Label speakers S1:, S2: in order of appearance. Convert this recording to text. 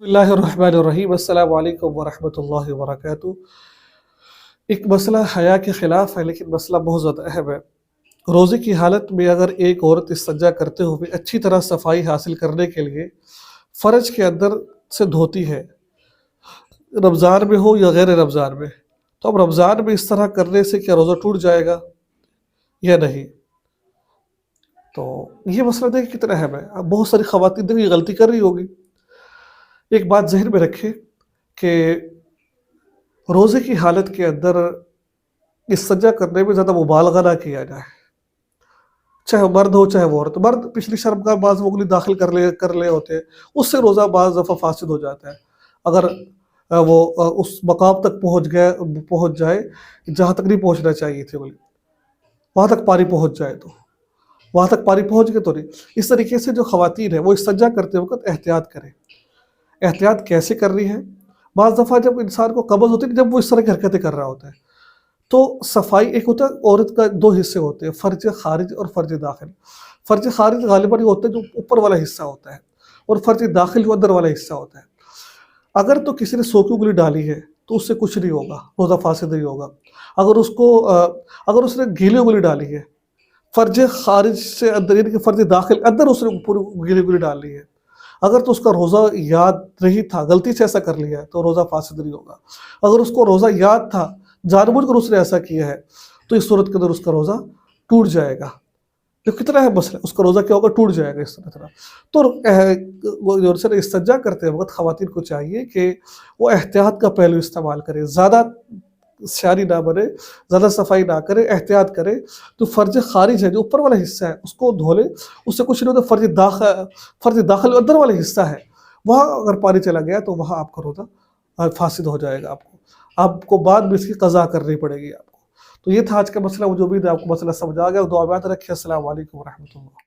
S1: بسم اللہ الرحمن الرحیم، السلام علیکم ورحمۃ اللہ وبرکاتہ۔ ایک مسئلہ حیا کے خلاف ہے، لیکن مسئلہ بہت زیادہ اہم ہے۔ روزے کی حالت میں اگر ایک عورت استنجا کرتے ہوئے اچھی طرح صفائی حاصل کرنے کے لیے فرج کے اندر سے دھوتی ہے، رمضان میں ہو یا غیر رمضان میں، تو اب رمضان میں اس طرح کرنے سے کیا روزہ ٹوٹ جائے گا یا نہیں؟ تو یہ مسئلہ دیکھیں کتنا اہم ہے۔ اب بہت ساری خواتین دیکھیں یہ غلطی کر رہی ہوگی۔ ایک بات ذہن میں رکھیں کہ روزے کی حالت کے اندر استنجا کرنے میں زیادہ مبالغہ نہ کیا جائے، چاہے مرد ہو چاہے وہ عورت۔ مرد پچھلی شرم کا بعض وگلی داخل کر لے ہوتے ہیں، اس سے روزہ بعض دفعہ فاسد ہو جاتا ہے۔ اگر وہ اس مقام تک پہنچ جائے جہاں تک نہیں پہنچنا چاہیے تھے، بلکہ وہاں تک پانی پہنچ جائے، تو وہاں تک پانی پہنچ گئے تو نہیں۔ اس طریقے سے جو خواتین ہیں وہ استنجا کرتے وقت احتیاط کریں۔ احتیاط کیسے کرنی ہے؟ بعض دفعہ جب انسان کو قبض ہوتی ہے، جب وہ اس طرح کی حرکتیں کر رہا ہوتا ہے، تو صفائی ایک ہوتا ہے، عورت کا دو حصے ہوتے ہیں، فرج خارج اور فرج داخل۔ فرج خارج غالباً یہ ہوتا ہے جو اوپر والا حصہ ہوتا ہے، اور فرج داخل جو اندر والا حصہ ہوتا ہے۔ اگر تو کسی نے سوکی انگلی ڈالی ہے تو اس سے کچھ نہیں ہوگا، روزہ فاسد نہیں ہوگا۔ اگر اس نے گیلی انگلی ڈالی ہے، فرج خارج سے اندر، یعنی کہ فرج داخل اندر اس نے پوری گیلی انگلی ڈال لی ہے، اگر تو اس کا روزہ یاد نہیں تھا، غلطی سے ایسا کر لیا ہے، تو روزہ فاسد نہیں ہوگا۔ اگر اس کو روزہ یاد تھا، جان بوجھ کر اس نے ایسا کیا ہے، تو اس صورت کے اندر اس کا روزہ ٹوٹ جائے گا۔ جو کتنا ہے مسئلہ، اس کا روزہ کیا ہوگا؟ ٹوٹ جائے گا اس طرح۔ تو استنجا کرتے وقت خواتین کو چاہیے کہ وہ احتیاط کا پہلو استعمال کرے، زیادہ سیانی نہ بنے، زیادہ صفائی نہ کرے، احتیاط کرے۔ تو فرج خارج ہے جو اوپر والا حصہ ہے، اس کو دھو لے، اس سے کچھ نہیں ہوتا۔ فرج داخل اندر والا حصہ ہے، وہاں اگر پانی چلا گیا تو وہاں آپ کا روزہ فاسد ہو جائے گا۔ آپ کو بعد میں اس کی قضا کرنی پڑے گی آپ کو۔ تو یہ تھا آج کا مسئلہ، مجھے امید ہے آپ کو مسئلہ سمجھ آ گیا۔ دعا میں یاد رکھیں۔ السلام علیکم ورحمۃ اللہ۔